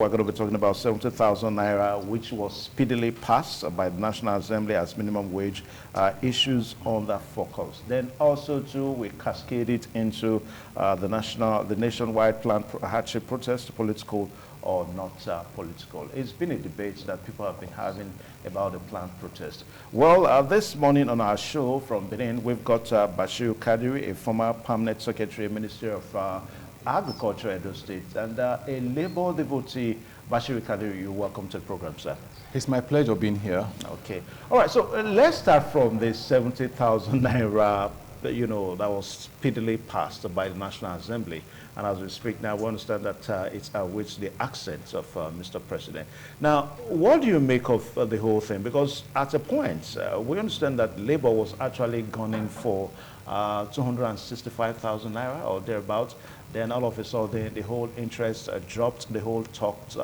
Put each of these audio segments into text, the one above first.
We're going to be talking about 70,000 naira, which was speedily passed by the National Assembly as minimum wage issues on that focus. Then also too, we cascade it into the nationwide planned hardship protest, political or not political. It's been a debate that people have been having about the planned protest. Well, this morning on our show from Benin, we've got Bashir Kadiri, a former permanent secretary, Ministry of Agriculture, Edo State, and a labor devotee. Bashir Kadiri, you're welcome to the program, sir. It's my pleasure being here. Okay. All right, so let's start from the 70,000 naira, that was speedily passed by the National Assembly. And as we speak now, we understand that it's with the accents of Mr. President. Now, what do you make of the whole thing? Because at a point, we understand that Labour was actually gunning for 265,000 naira or thereabouts. Then all of a sudden, the whole interest dropped, the whole talks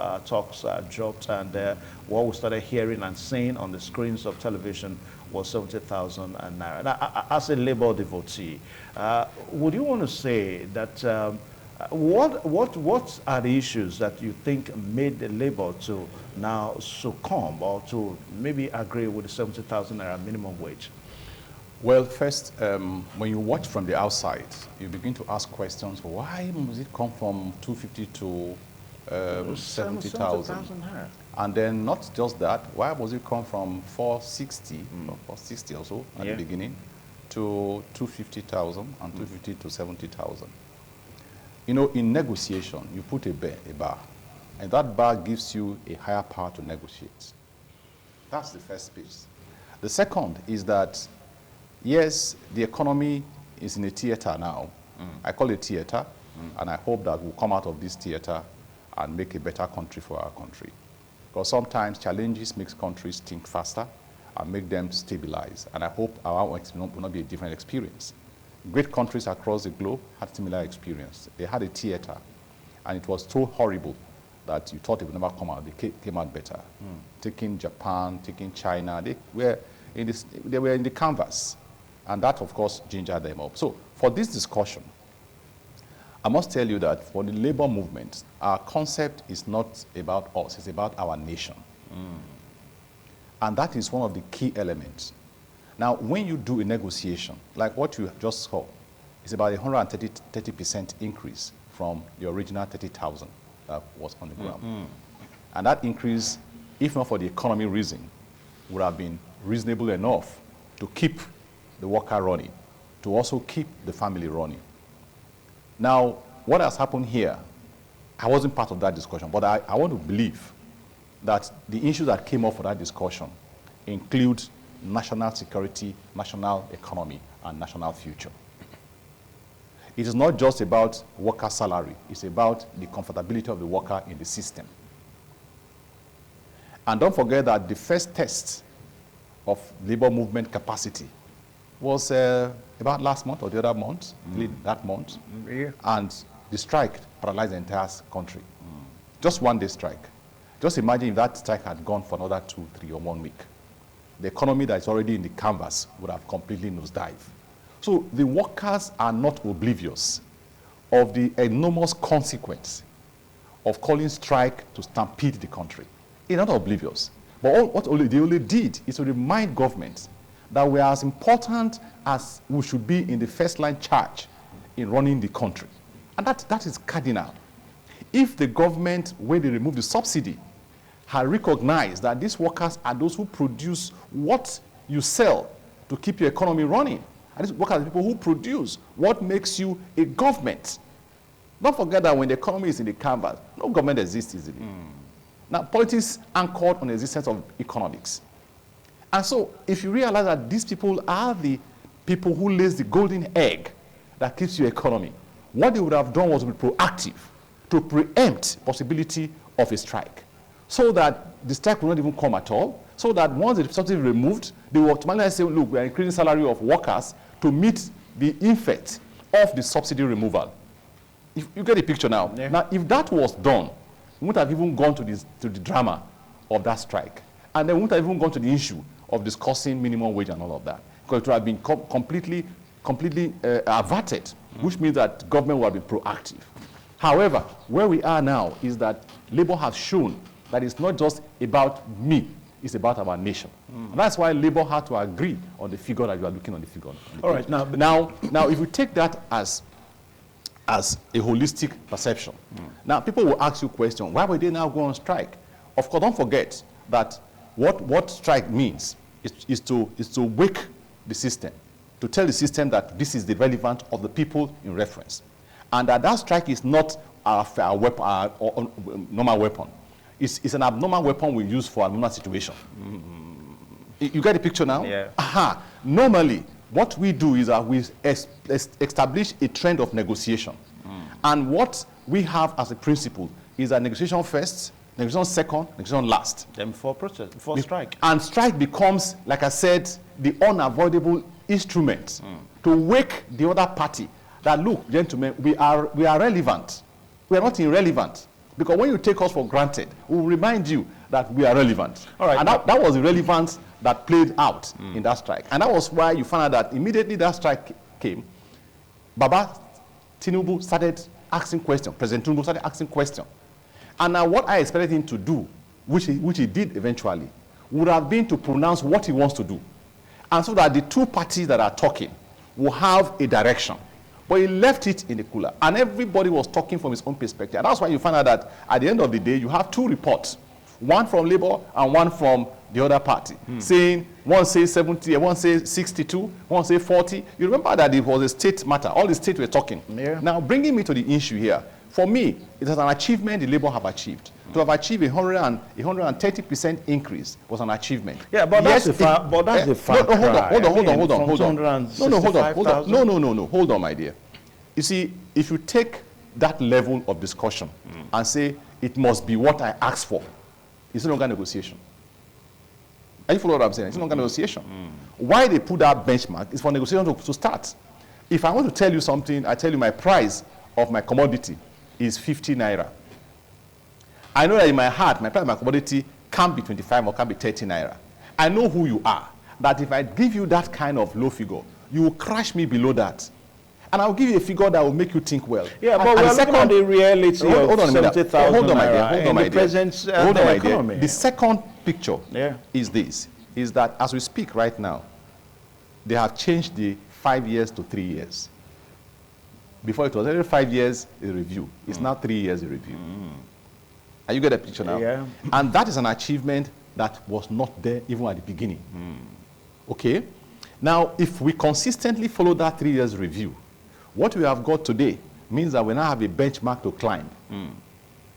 dropped, and what we started hearing and seeing on the screens of television was 70,000 naira. Now, as a Labour devotee, would you want to say that what are the issues that you think made the Labour to now succumb or to maybe agree with the 70,000 naira minimum wage? Well, first, when you watch from the outside, you begin to ask questions. Why must it come from 250 to 70,000? And then not just that, why must it come from 460 or 460 or so at the beginning to 250,000 and 250 to 70,000? You know, in negotiation, you put a bar, and that bar gives you a higher power to negotiate. That's the first piece. The second is that yes, the economy is in a theater now. I call it theater, and I hope that we'll come out of this theater and make a better country for our country. Because sometimes challenges make countries think faster and make them stabilize. And I hope our will not be a different experience. Great countries across the globe had similar experience. They had a theater, and it was so horrible that you thought it would never come out. They came out better. Taking Japan, taking China, they were in the canvas. And that, of course, gingered them up. So for this discussion, I must tell you that for the labor movement, our concept is not about us, it's about our nation. And that is one of the key elements. Now, when you do a negotiation, like what you just saw, it's about a 130% increase from the original 30,000 that was on the ground. And that increase, if not for the economy reason, would have been reasonable enough to keep the worker running, to also keep the family running. Now, what has happened here, I wasn't part of that discussion, but I want to believe that the issues that came up for that discussion include national security, national economy, and national future. It is not just about worker salary, it's about the comfortability of the worker in the system. And don't forget that the first test of labor movement capacity was about last month or the other month, that month, and the strike paralyzed the entire country. Just one day strike. Just imagine if that strike had gone for another 2, 3, or 1 week. The economy that is already in the canvas would have completely nosedived. So the workers are not oblivious of the enormous consequence of calling strike to stampede the country. They're not oblivious. But they only did is to remind governments that we are as important as we should be in the first line charge in running the country. And that is cardinal. If the government, when they remove the subsidy, had recognized that these workers are those who produce what you sell to keep your economy running, and these workers are the people who produce what makes you a government. Don't forget that when the economy is in the canvas, no government exists easily. Now, politics anchored on the existence of economics. And so, if you realize that these people are the people who lays the golden egg that keeps your economy, what they would have done was to be proactive, to preempt possibility of a strike, so that the strike will not even come at all, so that once the subsidy is removed, they will automatically say, look, we are increasing salary of workers to meet the effect of the subsidy removal. If you get the picture now. Yeah. Now, if that was done, we wouldn't have even gone to the drama of that strike. And then we wouldn't have even gone to the issue of discussing minimum wage and all of that. Because it would have been completely averted, which means that government would have been proactive. However, where we are now is that Labour has shown that it's not just about me, it's about our nation. And that's why Labour had to agree on the figure that you are looking on the figure. All right, now, if you take that as a holistic perception, now people will ask you questions. Why would they now go on strike? Of course, don't forget that what strike means is to wake the system, to tell the system that this is the relevance of the people in reference, and that strike is not our weapon, our normal weapon. It's an abnormal weapon we use for a normal situation. You get the picture now? Yeah. Aha. Normally, what we do is that we establish a trend of negotiation. And what we have as a principle is that negotiation first, negotiation second, negotiation last. Then before protest, before strike. And strike becomes, like I said, the unavoidable instrument to wake the other party that, look, gentlemen, we are relevant. We are not irrelevant. Because when you take us for granted, we will remind you that we are relevant. All right. And that was the relevance that played out in that strike. And that was why you found out that immediately that strike came, Baba Tinubu started asking questions. President Tinubu started asking questions. And now what I expected him to do, which he did eventually, would have been to pronounce what he wants to do. And so that the two parties that are talking will have a direction. But he left it in the cooler. And everybody was talking from his own perspective. And that's why you find out that at the end of the day, you have two reports. One from Labour and one from the other party. Saying, one says 70, one says 62, one says 40. You remember that it was a state matter. All the states were talking. Yeah. Now, bringing me to the issue here. For me, it is an achievement the Labour have achieved. To have achieved a 130% increase was an achievement. Yeah, but yes, that's the fact. Hold on, my dear. You see, if you take that level of discussion and say, it must be what I asked for, it's no longer negotiation. Are you following what I'm saying? It's no longer negotiation. Why they put that benchmark is for negotiation to start. If I want to tell you something, I tell you my price of my commodity is 50 naira. I know that in my heart, my price of my commodity can't be 25 or can't be 30 naira. I know who you are. That if I give you that kind of low figure, you will crash me below that. And I'll give you a figure that will make you think well. Yeah, but we're looking at the reality of 70,000 Hold on, my dear. in the present economy. The second picture is this, is that as we speak right now, they have changed the 5 years to 3 years. Before it was every 5 years a review. It's now 3 years a review. Are you get the picture now? Yeah. And that is an achievement that was not there even at the beginning. Okay? Now, if we consistently follow that 3 years review, what we have got today means that we now have a benchmark to climb.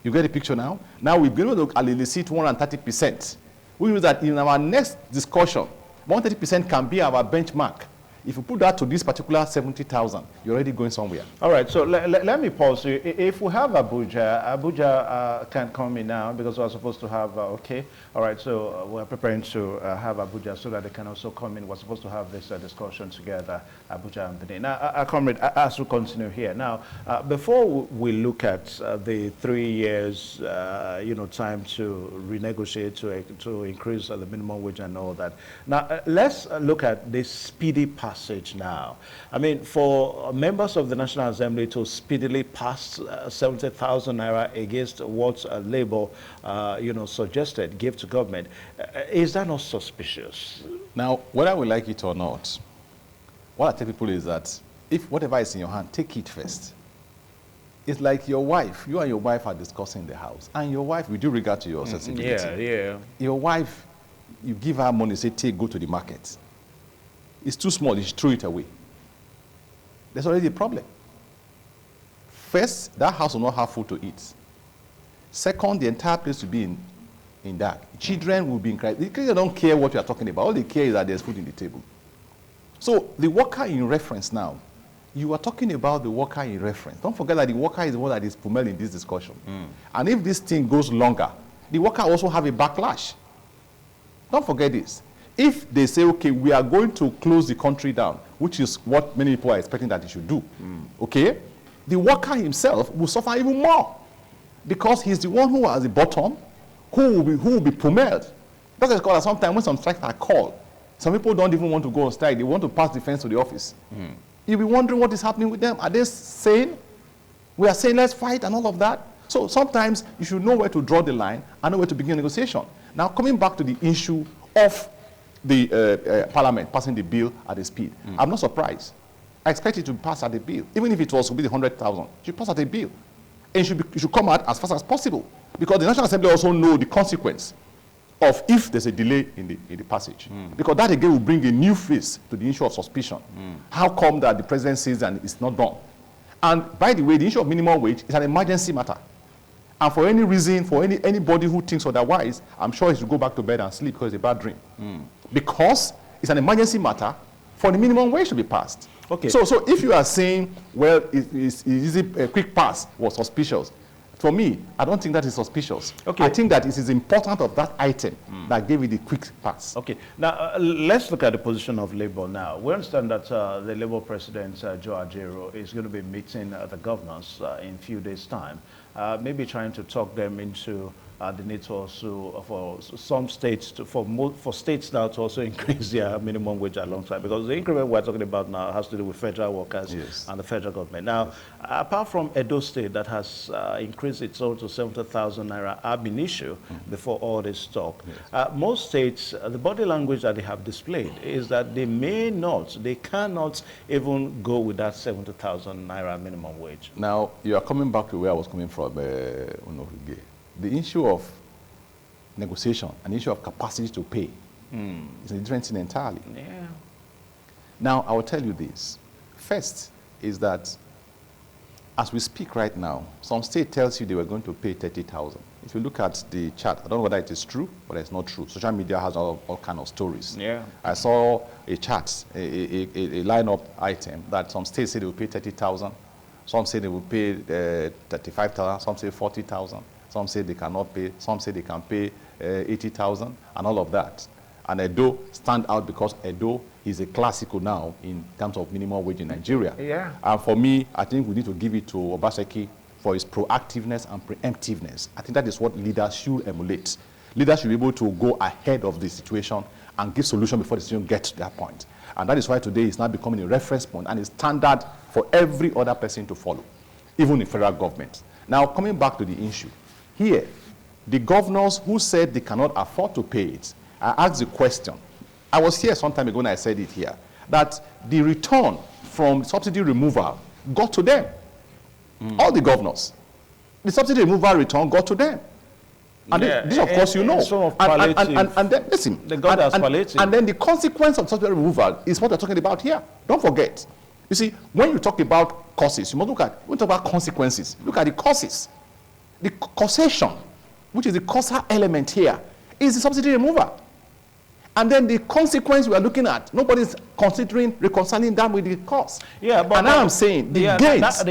You get the picture now? Now we've been able to elicit 130%. Which means that in our next discussion, 130% can be our benchmark. If you put that to this particular 70,000, you're already going somewhere. All right, so let me pause you. If we have Abuja can come in now because we're supposed to have, okay. All right, so we're preparing to have Abuja so that they can also come in. We're supposed to have this discussion together, Abuja and Benin. Now, comrade, as we continue here. Now, before we look at the 3 years, time to renegotiate, to increase the minimum wage and all that. Now, let's look at this speedy passage now. I mean, for members of the National Assembly to speedily pass 70,000 naira against what Labour, suggested, give to government, is that not suspicious? Now, whether we like it or not, what I tell people is that if whatever is in your hand, take it first. It's like your wife. You and your wife are discussing in the house. And your wife, with due regard to your sensibility. Yeah. Your wife, you give her money, say, take, go to the market. It's too small, you should throw it away. There's already a problem. First, that house will not have food to eat. Second, the entire place will be in dark. Children will be in crisis. They don't care what you are talking about. All they care is that there's food in the table. So the worker in reference now, you are talking about the worker in reference. Don't forget that the worker is the one that is pummel in this discussion. And if this thing goes longer, the worker also have a backlash. Don't forget this. If they say, okay, we are going to close the country down, which is what many people are expecting that they should do, okay, the worker himself will suffer even more because he's the one who has the bottom, who will be pummeled. That's because sometimes when some strikes are called, some people don't even want to go on strike. They want to pass the fence to the office. You'll be wondering what is happening with them. Are they sane? We are saying let's fight and all of that. So sometimes you should know where to draw the line and know where to begin negotiation. Now, coming back to the issue of the Parliament passing the bill at a speed, I'm not surprised. I expect it to pass at a bill. Even if it was to be the 100,000, it should pass at a bill. And it should come out as fast as possible. Because the National Assembly also know the consequence of if there's a delay in the passage. Because that again will bring a new face to the issue of suspicion. How come that the president says and it's not done? And by the way, the issue of minimum wage is an emergency matter. And for any reason, for anybody who thinks otherwise, I'm sure he should go back to bed and sleep because it's a bad dream. Because it's an emergency matter for the minimum wage to be passed. Okay. So if you are saying, well, is a quick pass was suspicious, for me, I don't think that is suspicious. Okay. I think that it is important of that item that gave it the quick pass. Okay. Now, let's look at the position of Labour now. We understand that the Labour President, Joe Ajero, is going to be meeting the governors in a few days' time, maybe trying to talk them into the need to also, for some states, for states now to also increase their minimum wage alongside, because the increment we're talking about now has to do with federal workers and the federal government. Now, apart from Edo State that has increased its own to 70,000 naira ab initio before all this talk, most states, the body language that they have displayed is that they cannot even go with that 70,000 naira minimum wage. Now, you are coming back to where I was coming from, the issue of negotiation and the issue of capacity to pay is a different thing entirely. Yeah. Now, I will tell you this. First is that as we speak right now, some state tells you they were going to pay 30,000. If you look at the chart, I don't know whether it is true, but it's not true. Social media has all kinds of stories. Yeah. I saw a chart, a lineup item that some states say they will pay 30,000. Some say they will pay 35,000. Some say 40,000. Some say they cannot pay. Some say they can pay 80,000 and all of that. And Edo stand out because Edo is a classical now in terms of minimum wage in Nigeria. Yeah. And for me, I think we need to give it to Obaseki for his proactiveness and preemptiveness. I think that is what leaders should emulate. Leaders should be able to go ahead of the situation and give solution before the situation gets to that point. And that is why today it's now becoming a reference point and a standard for every other person to follow, even the federal government. Now, coming back to the issue, here, the governors who said they cannot afford to pay it, I asked the question. I was here some time ago and I said it here, that the return from subsidy removal got to them. All the governors. The subsidy removal return got to them. And this, of course, you know. And then, listen, and then the consequence of subsidy removal is what we're talking about here. Don't forget. You see, when you talk about causes, you must look at, when you talk about consequences, look at the causes. The causation, which is the causal element here, is the subsidy removal. And then the consequence we are looking at, nobody's considering reconciling that with the cause. Yeah, but now I'm saying the gains.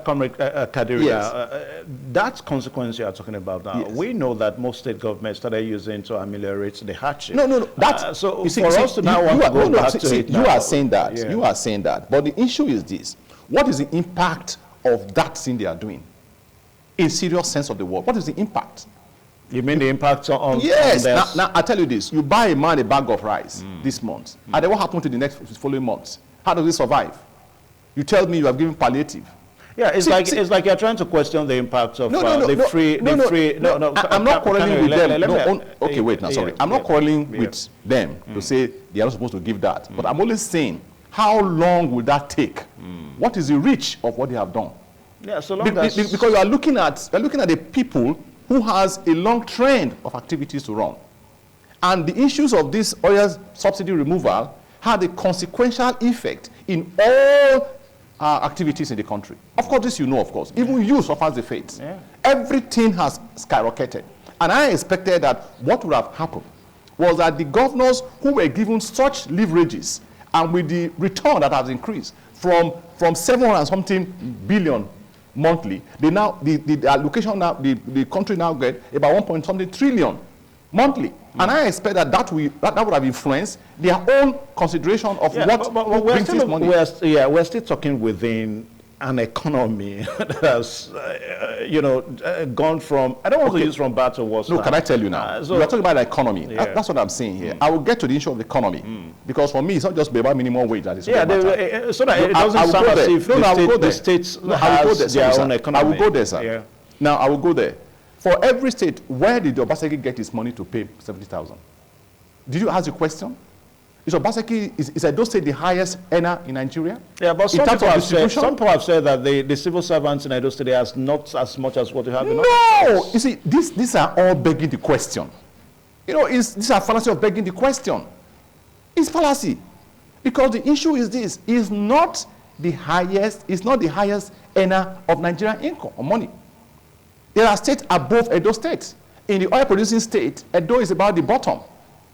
Comrade Kadiri, that consequence you are talking about now, we know that most state governments started using to ameliorate the hardship. No. That's, so for us to now want to go back to it now. You are saying that. Yeah. You are saying that. But the issue is this. What is the impact of that thing they are doing? In serious sense of the word, what is the impact? You mean the impact on yes. Now I tell you this: you buy a man a bag of rice this month, and then what happens to the next following months? How does he survive? You tell me you have given palliative. Yeah, it's like you're trying to question the impact of the free. I'm not quarreling with them. Okay, wait. Now, sorry, I'm not quarreling with them to say they are not supposed to give that. But I'm only saying, how long will that take? What is the reach of what they have done? Yeah, so long as because you are looking at the people who has a long trend of activities to run. And the issues of this oil subsidy removal had a consequential effect in all activities in the country. Of course, this you know, of course. Even you suffers the fate. Yeah. Everything has skyrocketed. And I expected that what would have happened was that the governors who were given such leverages and with the return that has increased from 700 and something billion monthly, the allocation now, the country now get about 1.something trillion monthly. And I expect that would have influenced their own consideration of what brings this money. We're still talking within an economy that has, gone from, I don't want to use from bad to worse. No, can I tell you now? So, we are talking about the economy. Yeah. That's what I'm saying here. I will get to the issue of the economy. Because for me, it's not just about minimum wage that is so that it doesn't sound as if the states has their own economy. I will go there, sir. Yeah. Now, I will go there. For every state, where did Obaseki get his money to pay 70,000? Did you ask the question? Is Obaseki, is Edo State the highest earner in Nigeria? Yeah, but some people have said that the civil servants in Edo State has not as much as what you have in No! You see, these are all begging the question. These are fallacy of begging the question. It's fallacy. Because the issue is this, it's not the highest earner of Nigerian income or money. There are states above Edo State. In the oil-producing state, Edo is about the bottom.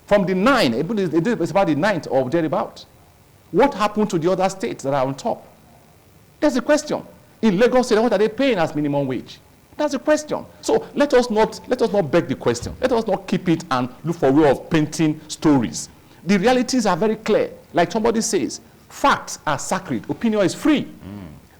From the 9, it's about the 9th or thereabout. What happened to the other states that are on top? That's the question. In Lagos State, what are they paying as minimum wage? That's the question. So let us not beg the question. Let us not keep it and look for a way of painting stories. The realities are very clear. Like somebody says, facts are sacred. Opinion is free.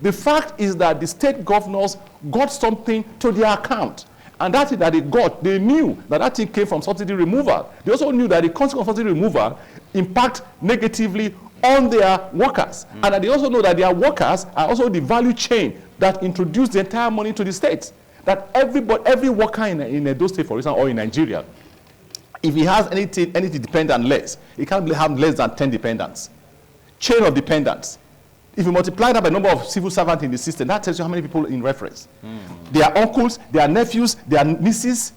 The fact is that the state governors got something to their account. And that thing that they got, they knew that thing came from subsidy removal. They also knew that the consequence of subsidy removal impact negatively on their workers. And that they also know that their workers are also the value chain that introduced the entire money to the states. That every worker in Edo State, for example, or in Nigeria, if he has anything dependent less, he can't have less than 10 dependents. Chain of dependents. If you multiply that by the number of civil servants in the system, that tells you how many people in reference. Their uncles, their nephews, their nieces,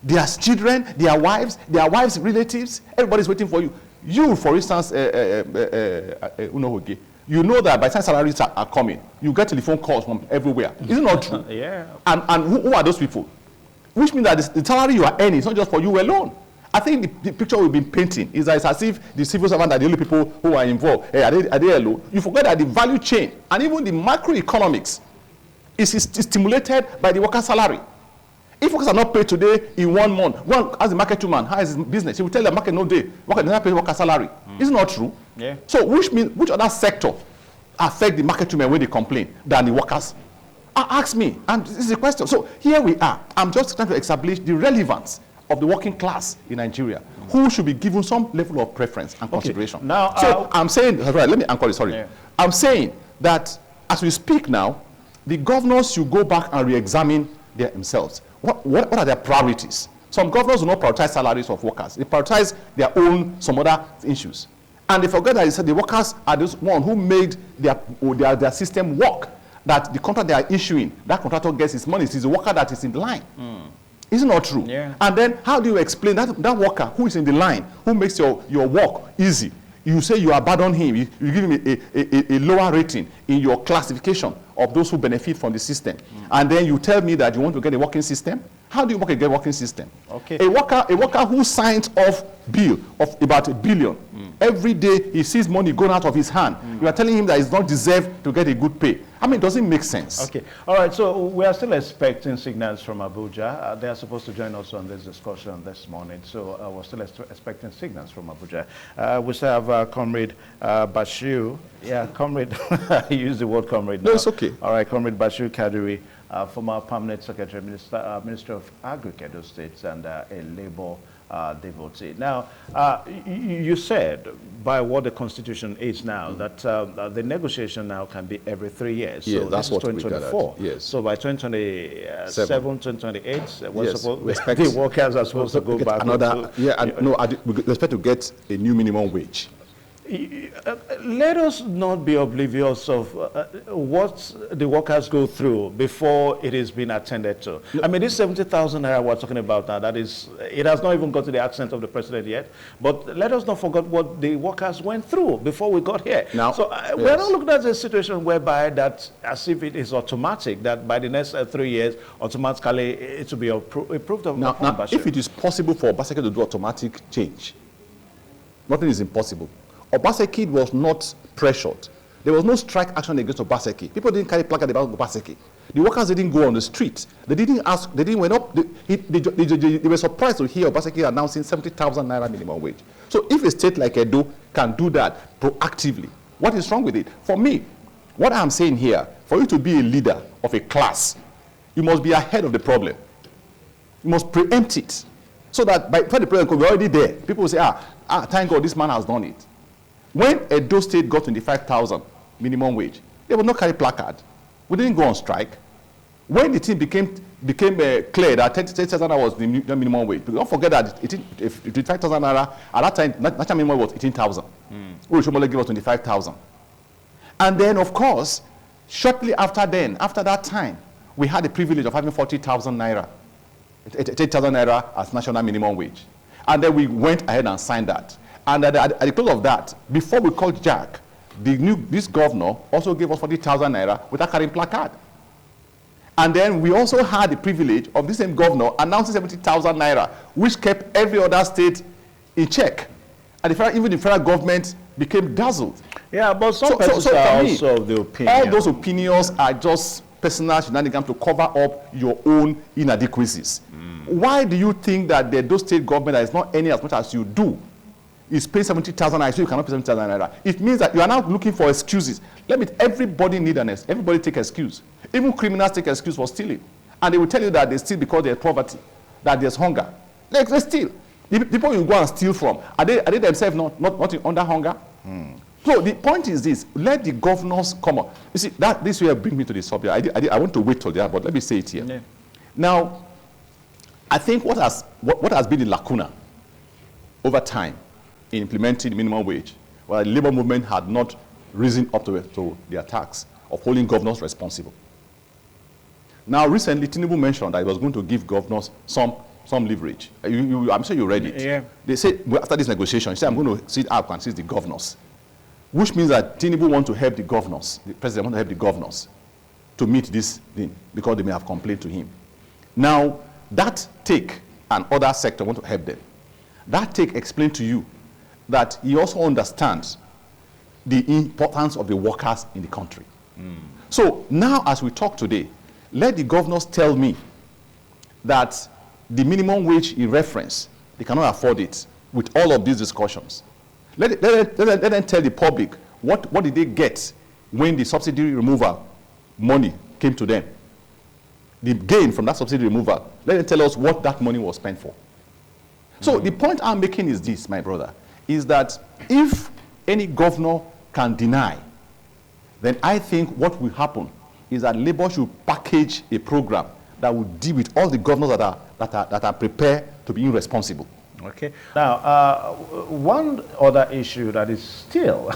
their children, their wives' relatives, everybody's waiting for you. You, for instance, you know that by the time salaries are coming, you get telephone calls from everywhere. Is it not true? Yeah. And who are those people? Which means that the salary you are earning is not just for you alone. I think the picture we've been painting is that it's as if the civil servants are the only people who are involved. Hey, are they alone? You forget that the value chain and even the macroeconomics is stimulated by the worker's salary. If workers are not paid today in 1 month, one as a market woman, how is his business? He will tell the market no day. Worker does not pay worker salary. It's not true. Yeah. So which other sector affect the market women when they complain than the workers? Ask me, and this is a question. So here we are. I'm just trying to establish the relevance of the working class in Nigeria, who should be given some level of preference and consideration. Now, so I'm saying, right, let me anchor it, sorry. Yeah. I'm saying that as we speak now, the governors should go back and re-examine themselves. What are their priorities? Some governors do not prioritize salaries of workers. They prioritize their own, some other issues. And they forget that the workers are those one who made their system work, that the contract they are issuing, that contractor gets his money. It's the worker that is in the line. Is it not true? Yeah. And then how do you explain that worker who is in the line, who makes your work easy? You say you abandon him, you give him a lower rating in your classification of those who benefit from the system. And then you tell me that you want to get a working system? How do you get a working system? Okay. A worker who signs off bill of about $1 billion, every day he sees money going out of his hand. You are telling him that he's not deserved to get a good pay. I mean, does it make sense? Okay. All right. So we are still expecting signals from Abuja. They are supposed to join us on this discussion this morning. So we're still expecting signals from Abuja. We still have Comrade Bashir. Yeah, Comrade. I use the word Comrade now. No, it's okay. All right, Comrade Bashir Kadiri, former Permanent Secretary, Minister of Agriculture, Edo State, and a Labour devotee. Now, you said, by what the Constitution is now, that the negotiation now can be every 3 years. Yeah, so that's this is what 2024. Yes. So by 2027, 2028, the workers are supposed to go back. We expect to get a new minimum wage. Let us not be oblivious of what the workers go through before it is being attended to. I mean, this 70,000 naira we're talking about now, it has not even got to the accent of the president yet. But let us not forget what the workers went through before we got here. Now, so we're not looking at a situation whereby that, as if it is automatic, that by the next 3 years, automatically it will be approved of. Now, if it is possible for Obaseki to do automatic change, nothing is impossible. Obaseki was not pressured. There was no strike action against Obaseki. People didn't carry placard about Obaseki. The workers didn't go on the street. They didn't ask, they didn't went up. They were surprised to hear Obaseki announcing 70,000 naira minimum wage. So if a state like Edo can do that proactively, what is wrong with it? For me, What I'm saying here, for you to be a leader of a class, you must be ahead of the problem. You must preempt it. So that by the time the problem comes, we're already there. People will say, thank God this man has done it. When Edo State got 25,000 minimum wage, they would not carry placard. We didn't go on strike. When the thing became clear that 30,000 naira was the minimum wage, don't forget that 25,000 naira, at that time, national minimum was 18,000. Urushomola gave us 25,000. And then, of course, shortly after that time, we had the privilege of having 40,000 naira, 8,000 naira as national minimum wage. And then we went ahead and signed that. And at the close of that, before we called Jack, this governor also gave us 40,000 naira without carrying placard. And then we also had the privilege of this same governor announcing 70,000 naira, which kept every other state in check. And even the federal government became dazzled. Yeah, but some persons are also of the opinion. All those opinions are just personal shenanigans to cover up your own inadequacies. Why do you think that those state government that is not earning as much as you do is paying 70,000 naira, so you cannot pay 70,000 naira? It means that you are now looking for excuses. Everybody need an excuse. Everybody take excuse. Even criminals take excuse for stealing. And they will tell you that they steal because there's poverty, that there's hunger. They steal. The people you go and steal from, are they themselves not under hunger? So the point is this: let the governors come up. You see, this will bring me to the subject. I want to wait till there, but let me say it here. Yeah. Now, I think what has been the lacuna over time in implementing the minimum wage, well, the labor movement had not risen up to the attacks of holding governors responsible. Now, recently, Tinubu mentioned that he was going to give governors some leverage. I'm sure you read it. Yeah. They said, well, after this negotiation, he said, I'm going to sit up and see the governors. Which means that Tinubu wants to help the governors, the president wants to help the governors to meet this thing because they may have complained to him. Now, that take and other sector want to help them. That take explained to you that he also understands the importance of the workers in the country. So now, as we talk today, let the governors tell me that the minimum wage in reference, they cannot afford it with all of these discussions. Let them tell the public what did they get when the subsidy removal money came to them. The gain from that subsidy removal, let them tell us what that money was spent for. So the point I'm making is this, my brother, is that if any governor can deny, then I think what will happen is that Labour should package a program that will deal with all the governors that are prepared to be irresponsible. Okay. Now, one other issue that is still,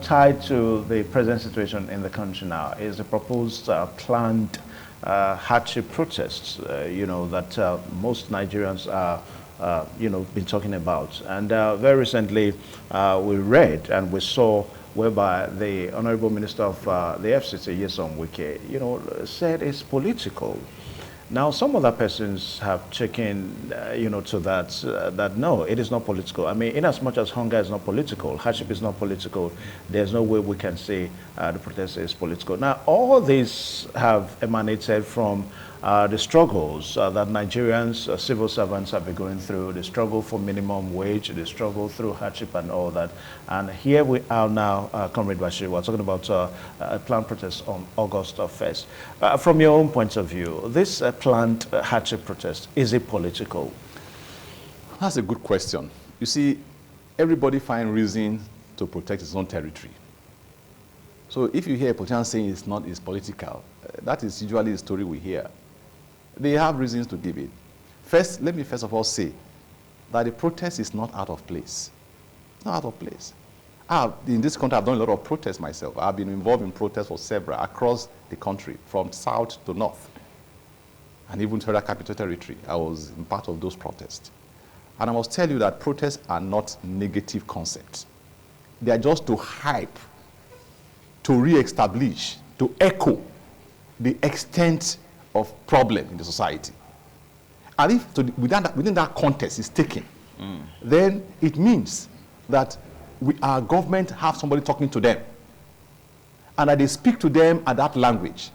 tied to the present situation in the country now is the proposed planned hardship protests, that most Nigerians are, been talking about. And very recently, we read and we saw whereby the Honorable Minister of the FCT, Nyesom Wike, said it's political. Now, some other persons have taken, to that no, it is not political. I mean, in as much as hunger is not political, hardship is not political, there's no way we can say the protest is political. Now, all these have emanated from the struggles that Nigerians, civil servants have been going through, the struggle for minimum wage, the struggle through hardship and all that. And here we are now, Comrade Bashir, we're talking about a planned protest on August 1st. From your own point of view, this planned hardship protest, is it political? That's a good question. You see, everybody finds reason to protect his own territory. So if you hear a politician saying it's political, that is usually the story we hear. They have reasons to give it. First, let me first of all say that the protest is not out of place. It's not out of place. In this country, I've done a lot of protests myself. I've been involved in protests for several across the country, from south to north, and even to the Capital Territory. I was in part of those protests. And I must tell you that protests are not negative concepts. They are just to hype, to re-establish, to echo the extent of problem in the society. And if within that context is taken, then it means that our government have somebody talking to them, and that they speak to them at that language.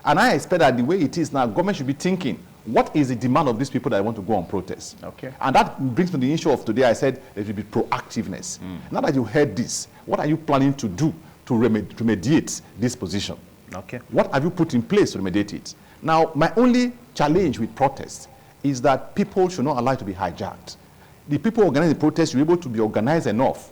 And I expect that the way it is now, government should be thinking, what is the demand of these people that want to go on protest? Okay. And that brings me to the issue of today. I said there should be proactiveness. Now that you heard this, what are you planning to do to remediate this position? Okay. What have you put in place to remediate it? Now, my only challenge with protests is that people should not allow it to be hijacked. The people organizing the protest should be able to be organized enough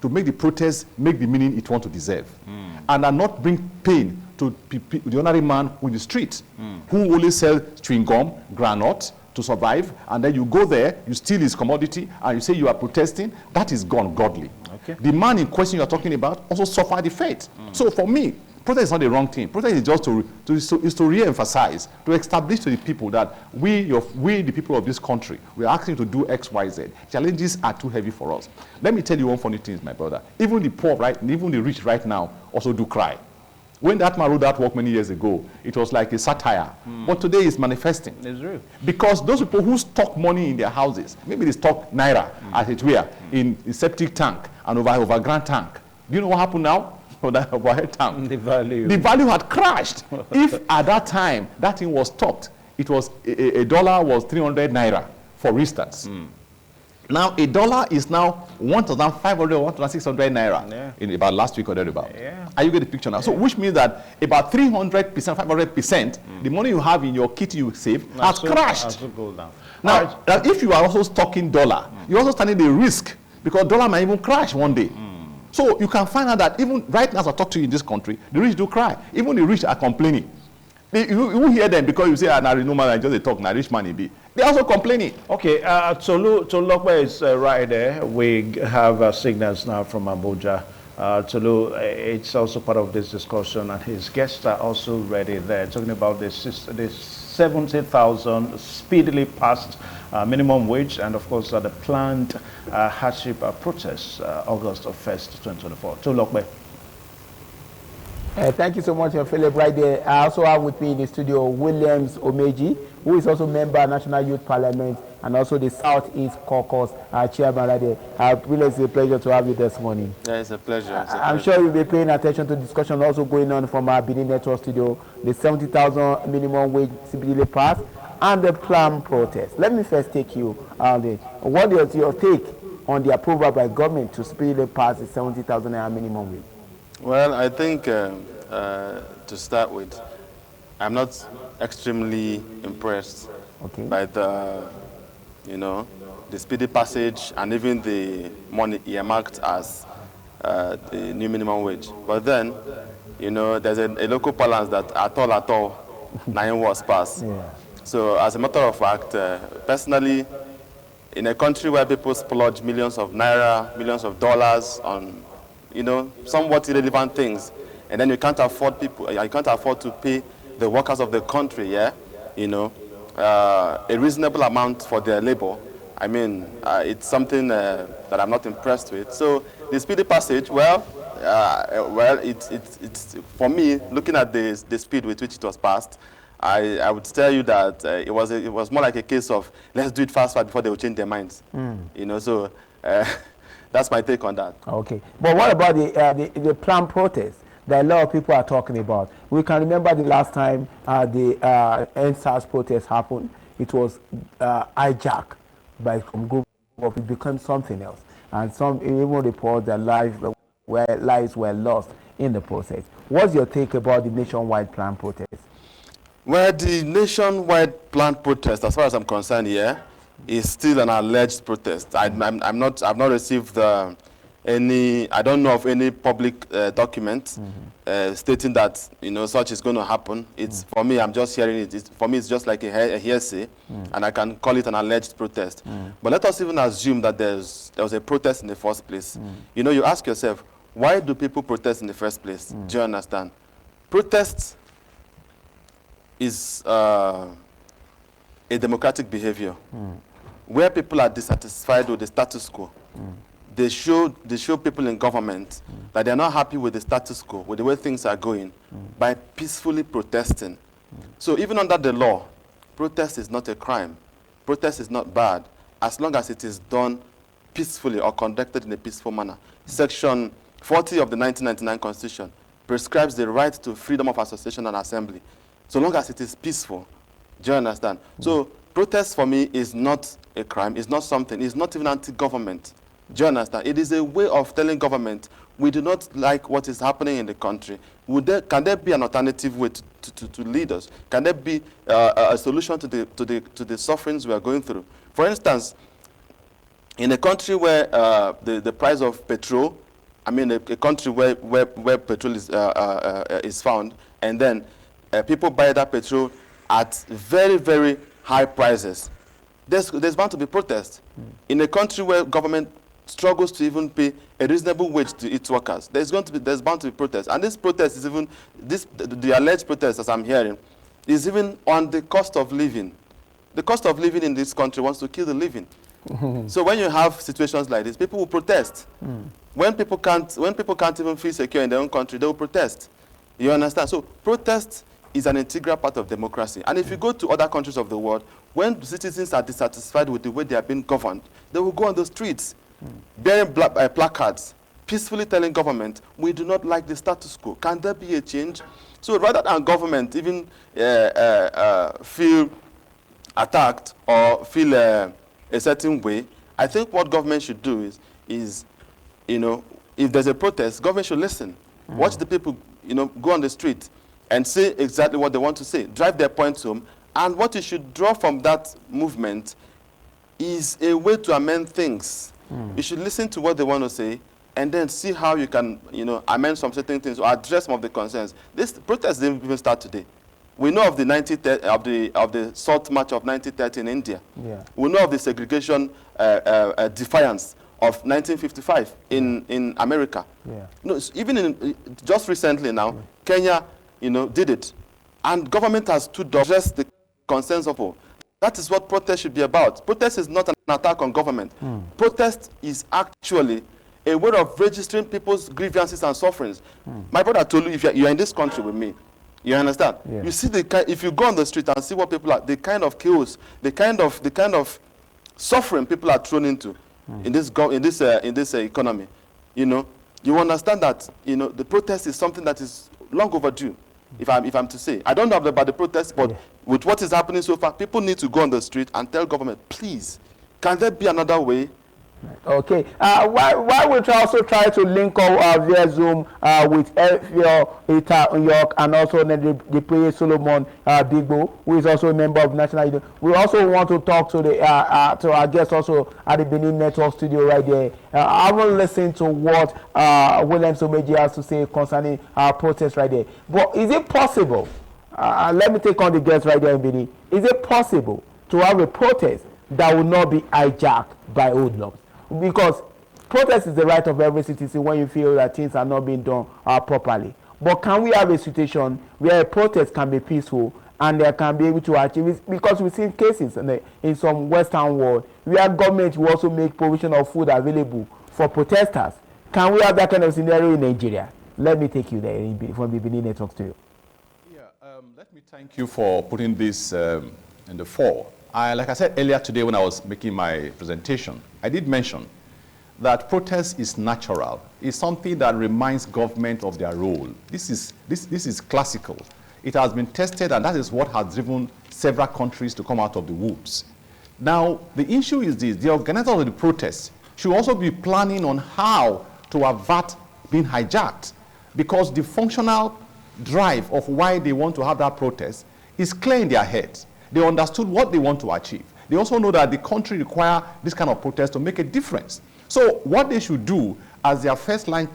to make the protest make the meaning it wants to deserve, and not bring pain to the ordinary man in the street who only sells chewing gum, granite to survive, and then you go there, you steal his commodity, and you say you are protesting. That is ungodly. Okay. The man in question you are talking about also suffered the fate. So for me, protest is not the wrong thing. Protest is just to re-emphasize, to establish to the people that we, the people of this country, we are asking to do X, Y, Z. Challenges are too heavy for us. Let me tell you one funny thing, my brother. Even the poor, right, even the rich right now also do cry. When that man wrote that work many years ago, it was like a satire. But today it's manifesting. It's real. Because those people who stock money in their houses, maybe they stock naira, as it were, in a septic tank and overground tank. Do you know what happened now? That overhead tank. The value had crashed. If at that time that thing was stopped, it was a dollar was 300 naira, for instance. Now a dollar is now 1,500, 1,600 naira in about last week or thereabout. Are you getting the picture now? So which means that about 300%, 500%, the money you have in your kitty you save has crashed. Now, if you are also stocking dollar, you're also standing the risk because dollar might even crash one day. So you can find out that even right now as I talk to you in this country, the rich do cry. Even the rich are complaining. You hear them because you say, "Ah, no man, I just talk, na rich man be." They're also complaining. Okay, Tolu is right there. We have signals now from Abuja. Tolu, it's also part of this discussion, and his guests are also ready there, talking about this 70,000 speedily passed minimum wage, and of course the planned hardship protests August 1st, 2024. Tolu. Thank you so much, Philip. Right there. I also have with me in the studio Williams Omeji, who is also member of National Youth Parliament and also the Southeast Caucus chairman. Right there. Williams, it's a pleasure to have you this morning. Yeah, it's a pleasure. I'm sure you'll be paying attention to discussion also going on from our Benin Network studio, the 70,000 minimum wage speedily passed and the planned protest. Let me first take you on what is your take on the approval by government to speedily pass the 70,000 minimum wage? Well, I think to start with, I'm not extremely impressed by the speedy passage and even the money earmarked as the new minimum wage. But then, there's a local balance that at all, 9 was passed. Yeah. So as a matter of fact, personally, in a country where people splurge millions of naira, millions of dollars on somewhat irrelevant things, and then you can't afford to pay the workers of the country, a reasonable amount for their labor. I mean, it's something that I'm not impressed with. So the speedy passage, it's for me, looking at the speed with which it was passed, I would tell you that it was more like a case of let's do it fast before they will change their minds. So. That's my take on that. Okay. But what about the planned protest that a lot of people are talking about? We can remember the last time the NASS protest happened. It was hijacked by some group of it became something else. And some even report that lives were lost in the process. What's your take about the nationwide planned protest? Well, the nationwide planned protest, as far as I'm concerned here, is still an alleged protest. I've not received any. I don't know of any public document stating that such is going to happen. It's for me. I'm just hearing it. For me, it's just like a hearsay, and I can call it an alleged protest. But let us even assume that there was a protest in the first place. You ask yourself, why do people protest in the first place? Do you understand? Protest is a democratic behavior where people are dissatisfied with the status quo. They show people in government that they're not happy with the status quo, with the way things are going, by peacefully protesting. So even under the law, protest is not a crime. Protest is not bad, as long as it is done peacefully or conducted in a peaceful manner. Section 40 of the 1999 Constitution prescribes the right to freedom of association and assembly, so long as it is peaceful. Do you understand? So protest for me is not a crime. It's not something. It's not even anti-government. Do you understand? It is a way of telling government we do not like what is happening in the country. Can there be an alternative way to lead us? Can there be a solution to the sufferings we are going through? For instance, in a country where the price of petrol, I mean a country where petrol is found, and then people buy that petrol at very, very high prices, there's bound to be protests. In a country where government struggles to even pay a reasonable wage to its workers, there's bound to be protests. And this protest is even, the alleged protest, as I'm hearing, is even on the cost of living. The cost of living in this country wants to kill the living. So when you have situations like this, people will protest. When people can't even feel secure in their own country, they will protest. You understand? So protest is an integral part of democracy. And if you go to other countries of the world, when citizens are dissatisfied with the way they are being governed, they will go on the streets, bearing placards, peacefully telling government, we do not like the status quo. Can there be a change? So rather than government even feel attacked or feel a certain way, I think what government should do is, you know, if there's a protest, government should listen. Watch the people, you know, go on the street and say exactly what they want to say, drive their points home. And what you should draw from that movement is a way to amend things. You should listen to what they want to say and then see how you can, you know, amend some certain things or address some of the concerns. This protest didn't even start today. We know of the SALT march of 1930 in India. Yeah. We know of the segregation defiance of 1955 in America. Yeah. No, even just recently now, Kenya, you know, did it, and government has to address the concerns of all. That is what protest should be about. Protest is not an attack on government. Protest is actually a way of registering people's grievances and sufferings. My brother told you, if you're in this country with me, you understand? Yeah. You see if you go on the street and see what people are, the kind of chaos, the kind of suffering people are thrown into in this economy, you know, you understand that, you know, the protest is something that is long overdue. If I'm to say, I don't know about the protest, but with what is happening so far, people need to go on the street and tell government, please, can there be another way? Okay. Why we also try to link up via Zoom with Ita York and also the Prayer Solomon Bigbo, who is also a member of National Union. We also want to talk to to our guests also at the Benin Network studio right there. I will listen to what William Someji has to say concerning our protest right there. But is it possible? Let me take on the guests right there in Benin. Is it possible to have a protest that will not be hijacked by hoodlums? Because protest is the right of every citizen when you feel that things are not being done properly. But can we have a situation where a protest can be peaceful and they can be able to achieve it? Because we've seen cases in some Western world where government will also make provision of food available for protesters. Can we have that kind of scenario in Nigeria? Let me take you there from the Benin Network Studio. Yeah, let me thank you for putting this in the fore. Like I said earlier today when I was making my presentation, I did mention that protest is natural. It's something that reminds government of their role. This is classical. It has been tested, and that is what has driven several countries to come out of the woods. Now, the issue is this: the organizers of the protest should also be planning on how to avert being hijacked, because the functional drive of why they want to have that protest is clear in their heads. They understood what they want to achieve. They also know that the country requires this kind of protest to make a difference. So what they should do as their first line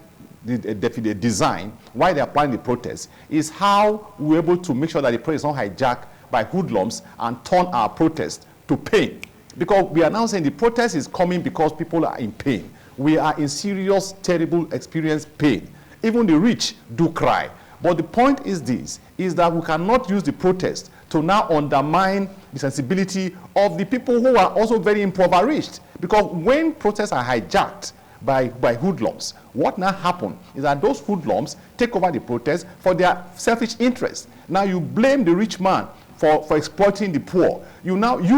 the design, why they are planning the protest, is how we're able to make sure that the protest is not hijacked by hoodlums and turn our protest to pain. Because we are now saying the protest is coming because people are in pain. We are in serious, terrible experience pain. Even the rich do cry. But the point is this, is that we cannot use the protest to now undermine the sensibility of the people who are also very impoverished. Because when protests are hijacked by hoodlums, what now happens is that those hoodlums take over the protest for their selfish interests. Now you blame the rich man for exploiting the poor. You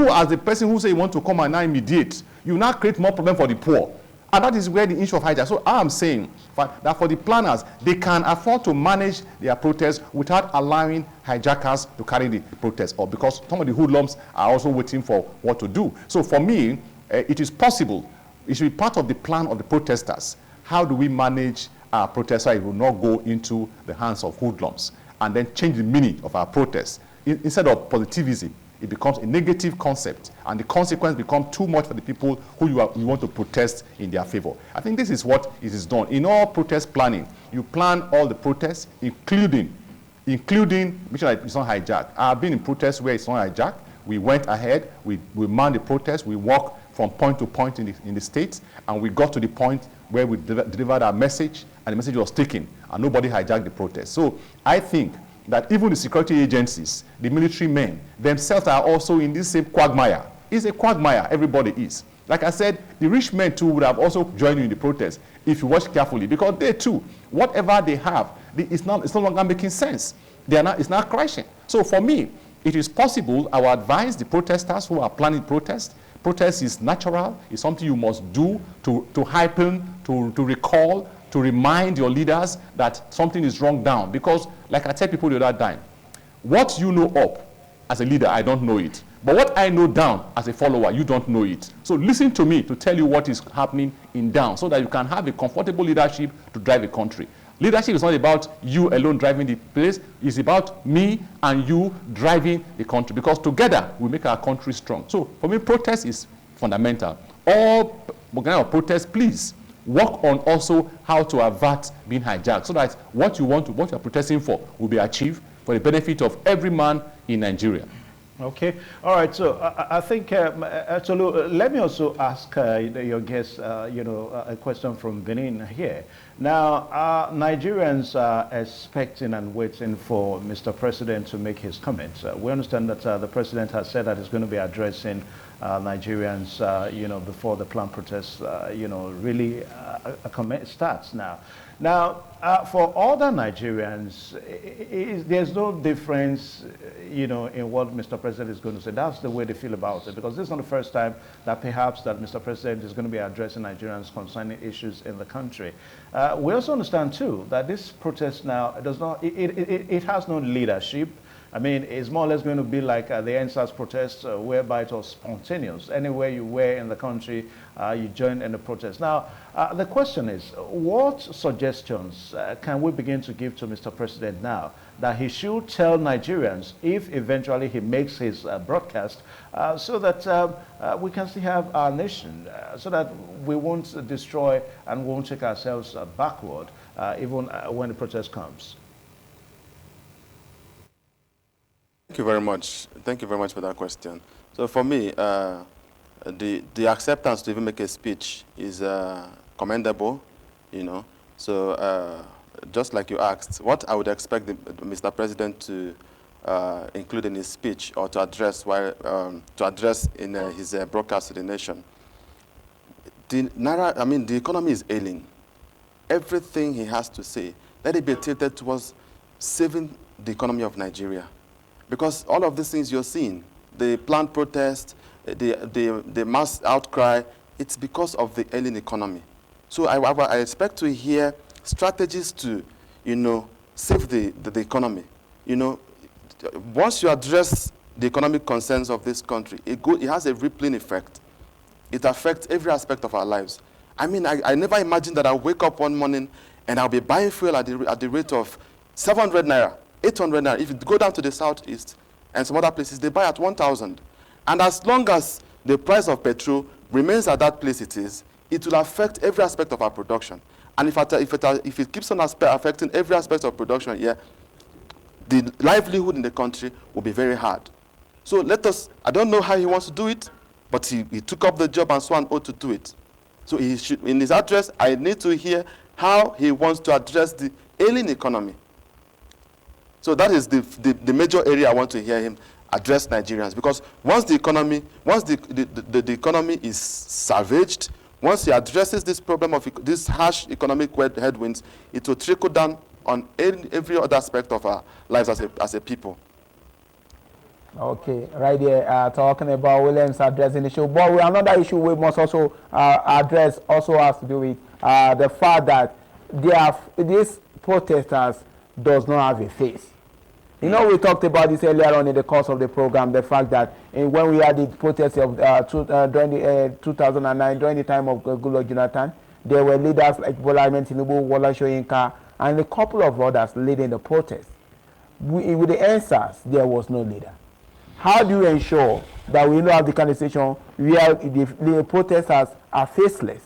as the person who say you want to come and now mediate, you now create more problem for the poor. And that is where the issue of hijack. So I am saying that for the planners, they can afford to manage their protests without allowing hijackers to carry the protest, or because some of the hoodlums are also waiting for what to do. So for me, it is possible. It should be part of the plan of the protesters. How do we manage our protest so it will not go into the hands of hoodlums, and then change the meaning of our protest. Instead of positivism, it becomes a negative concept, and the consequence becomes too much for the people who you want to protest in their favor. I think this is what is done. In all protest planning, you plan all the protests, including make sure that it's not hijacked. I've been in protests where it's not hijacked. We went ahead, we manned the protest, we walked from point to point in the state, and we got to the point where we delivered our message, and the message was taken, and nobody hijacked the protest. So I think that even the security agencies, the military men, themselves are also in this same quagmire. It's a quagmire, everybody is. Like I said, the rich men too would have also joined you in the protest if you watch carefully, because they too, whatever they have, it's no longer making sense. It's not crashing. So for me, it is possible. I will advise the protesters who are planning protest. Protest is natural. It's something you must do to heighten, to recall, to remind your leaders that something is wrong down. Because, like I tell people the other time, what you know up as a leader, I don't know it. But what I know down as a follower, you don't know it. So listen to me to tell you what is happening in down so that you can have a comfortable leadership to drive a country. Leadership is not about you alone driving the place. It's about me and you driving the country, because together we make our country strong. So for me, protest is fundamental. All kind of protest, please work on also how to avert being hijacked, so that what you are protesting for will be achieved for the benefit of every man in Nigeria. Okay. All right. So I think, Tolu, let me also ask your guest, a question from Benin here. Now, Nigerians are expecting and waiting for Mr. President to make his comments. We understand that the president has said that he's going to be addressing Nigerians, before the planned protest, really starts now. Now, for other Nigerians, there's no difference, in what Mr. President is going to say. That's the way they feel about it, because this is not the first time that perhaps that Mr. President is going to be addressing Nigerians concerning issues in the country. We also understand, too, that this protest now it has no leadership. I mean, it's more or less going to be like the NSAS protests, whereby it was spontaneous. Anywhere you were in the country, you joined in the protest. Now, the question is, what suggestions can we begin to give to Mr. President now that he should tell Nigerians if eventually he makes his broadcast, so that we can still have our nation, so that we won't destroy and won't take ourselves backward, even when the protest comes? Thank you very much. Thank you very much for that question. So for me, the acceptance to even make a speech is commendable, So just like you asked, what I would expect Mr. President to include in his speech or to address in his broadcast to the nation. The economy is ailing. Everything he has to say, let it be tilted towards saving the economy of Nigeria. Because all of these things you're seeing, the planned protest, the mass outcry, it's because of the ailing economy. So I expect to hear strategies to, save the economy. Once you address the economic concerns of this country, it has a rippling effect. It affects every aspect of our lives. I mean, I never imagined that I'll wake up one morning and I'll be buying fuel at the rate of 700 naira. 800 naira. If you go down to the southeast and some other places, they buy at 1,000. And as long as the price of petrol remains at that place it is, it will affect every aspect of our production. And if it keeps on affecting every aspect of production, the livelihood in the country will be very hard. So I don't know how he wants to do it, but he took up the job and so on ought to do it. So in his address, I need to hear how he wants to address the ailing economy. So that is the major area I want to hear him address Nigerians, because once the economy is savaged, once he addresses this problem of this harsh economic headwinds, it will trickle down on every other aspect of our lives as a people. Okay, right there, talking about Williams addressing the issue, but another issue we must also address also has to do with the fact that these protesters does not have a face. We talked about this earlier on in the course of the program, the fact that when we had the protests of during 2009, during the time of Goodluck Jonathan, there were leaders like Bola Tinubu, Wole Soyinka, and a couple of others leading the protest. With the answers, there was no leader. How do you ensure that we don't have the kind of situation where the protesters are faceless,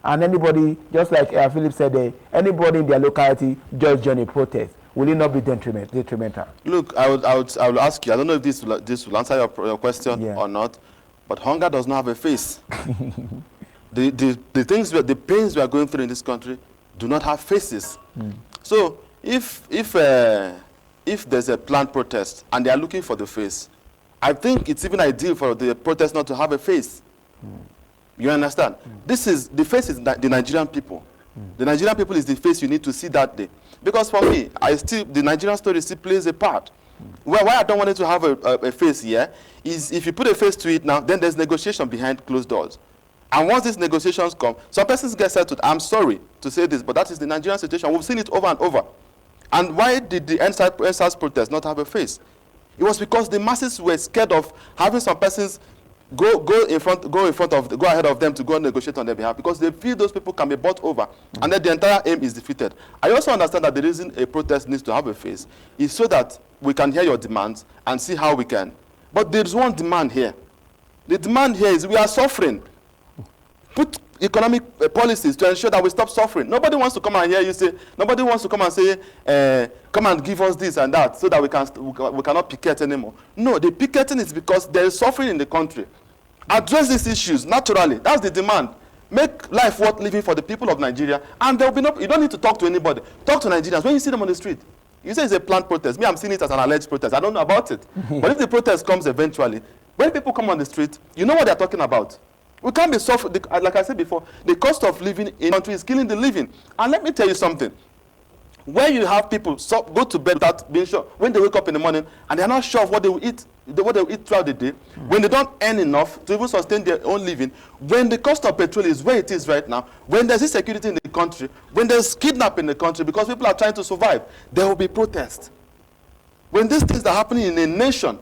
and anybody, just like Philip said, anybody in their locality just join a protest? Will it not be detrimental? Look, I will ask you, I don't know if this will answer your question or not, but hunger does not have a face. the pains we are going through in this country do not have faces. So if there's a planned protest and they are looking for the face, I think it's even ideal for the protest not to have a face. You understand? The face is the Nigerian people. The Nigerian people is the face you need to see that day. Because for me, the Nigerian story still plays a part. Why I don't want it to have a face here is if you put a face to it now, then there's negotiation behind closed doors. And once these negotiations come, some persons get settled. I'm sorry to say this, but that is the Nigerian situation. We've seen it over and over. And why did the NSAS protest not have a face? It was because the masses were scared of having some persons go ahead of them to go and negotiate on their behalf, because they feel those people can be bought over, and then the entire aim is defeated. I also understand that the reason a protest needs to have a face is so that we can hear your demands and see how we can. But there's one demand here. The demand here is we are suffering. Put economic policies to ensure that we stop suffering. Nobody wants to come and hear you say, nobody wants to come and say, come and give us this and that so that we cannot picket anymore. No, the picketing is because there is suffering in the country. Address these issues naturally. That's the demand. Make life worth living for the people of Nigeria, and there will be no, you don't need to talk to anybody. Talk to Nigerians. When you see them on the street, you say it's a planned protest. Me, I'm seeing it as an alleged protest. I don't know about it. But if the protest comes eventually, when people come on the street, you know what they're talking about. We can't be suffering. Like I said before, the cost of living in the country is killing the living. And let me tell you something. When you have people go to bed without being sure, when they wake up in the morning and they're not sure of what they will eat, throughout the day, when they don't earn enough to even sustain their own living, when the cost of petrol is where it is right now, when there's insecurity in the country, when there's kidnapping in the country because people are trying to survive, there will be protest. When these things are happening in a nation,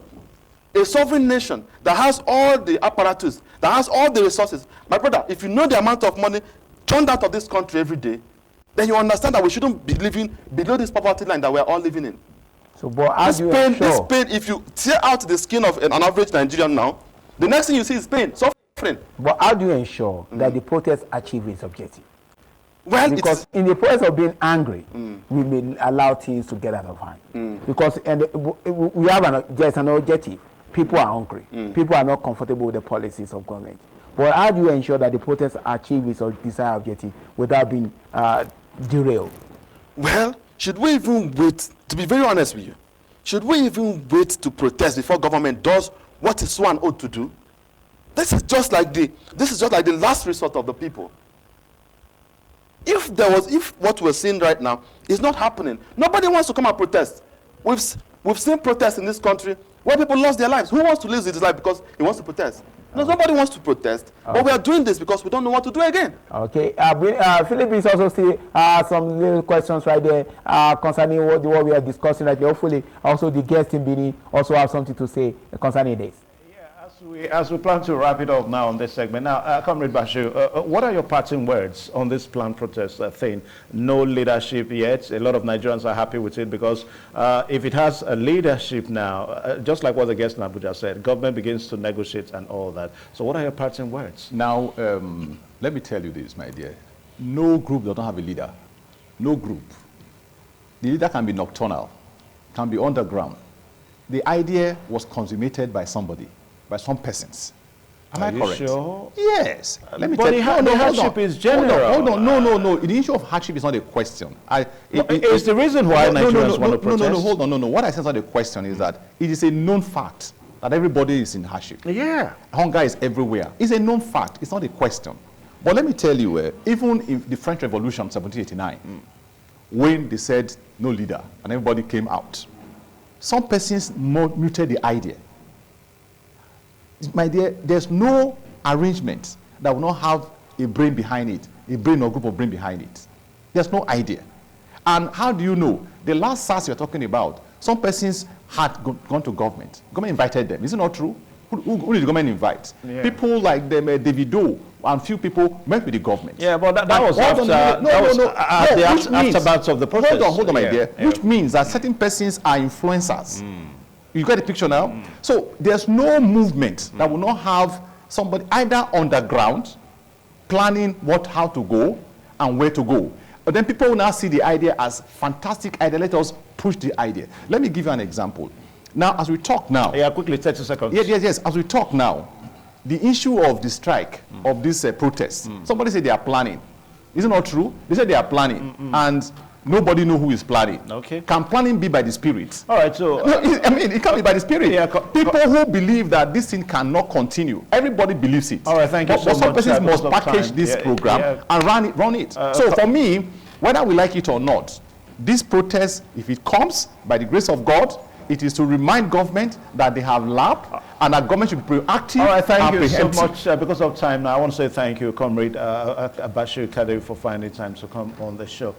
a sovereign nation that has all the apparatus, that has all the resources, my brother, if you know the amount of money churned out of this country every day, then you understand that we shouldn't be living below this poverty line that we're all living in. So, but this pain, if you tear out the skin of an average Nigerian now, the next thing you see is pain, suffering. But how do you ensure that the protest achieve its objective? Well, because in the process of being angry, we may allow things to get out of hand. Because we have there's an objective. People are hungry. People are not comfortable with the policies of government. But how do you ensure that the protest achieve its desired objective without being derailed? Well, should we even wait, to be very honest with you, should we even wait to protest before government does what is sworn oath to do? This is just like the last resort of the people. If what we're seeing right now is not happening, nobody wants to come and protest. We've seen protests in this country where people lost their lives. Who wants to lose his life because he wants to protest? No, nobody wants to protest, but we are doing this because we don't know what to do again. Okay. Philip is also still some little questions right there concerning what we are discussing right there. Hopefully, also the guest in Bini also have something to say concerning this. As we plan to wrap it up now on this segment, now, Comrade Bashir, what are your parting words on this planned protest thing? No leadership yet. A lot of Nigerians are happy with it because if it has a leadership now, just like what the guest in Abuja said, government begins to negotiate and all that. So what are your parting words? Now, let me tell you this, my dear. No group does not have a leader. No group. The leader can be nocturnal, can be underground. The idea was consummated by somebody. By some persons. Am I correct? Sure? Yes. Let me tell you. The hardship is general. Hold on. No. The issue of hardship is not a question. It's the reason why Nigerians want to protest. Hold on. What I said is not a question is that it is a known fact that everybody is in hardship. Yeah. Hunger is everywhere. It's a known fact. It's not a question. But let me tell you, even in the French Revolution, 1789, when they said no leader and everybody came out, some persons muted the idea. My dear, there's no arrangement that will not have a brain behind it, a brain or group of brain behind it. There's no idea. And how do you know? The last SARS you're talking about, some persons had gone to government. Government invited them. Is it not true? Who did the government invite? Yeah. People like them, Davido, and few people met with the government. Yeah, but that was Hold on, after, the afterbirth of the protest. Hold on, my Yeah, dear. yeah. Which means that certain persons are influencers. You get the picture now? So there's no movement that will not have somebody either underground planning how to go and where to go. But then people will now see the idea as fantastic idea. Let us push the idea. Let me give you an example. Now, as we talk now. Yeah, quickly, 30 seconds. Yes. As we talk now, the issue of the strike, of this protest, somebody said they are planning. Is it not true? They said they are planning. And nobody knows who is planning. Okay. Can planning be by the Spirit? All right, so... No, I mean, it can't be by the Spirit. Yeah, people who believe that this thing cannot continue, everybody believes it. All right, thank you so But some much, persons must because of package time. this Yeah, program yeah. and run it. So for me, whether we like it or not, this protest, if it comes by the grace of God, it is to remind government that they have lapped and that government should be proactive. All right, thank you so preemptive. much. Because of time now, I want to say thank you, Comrade Bashir Kadri, for finding time to come on the show.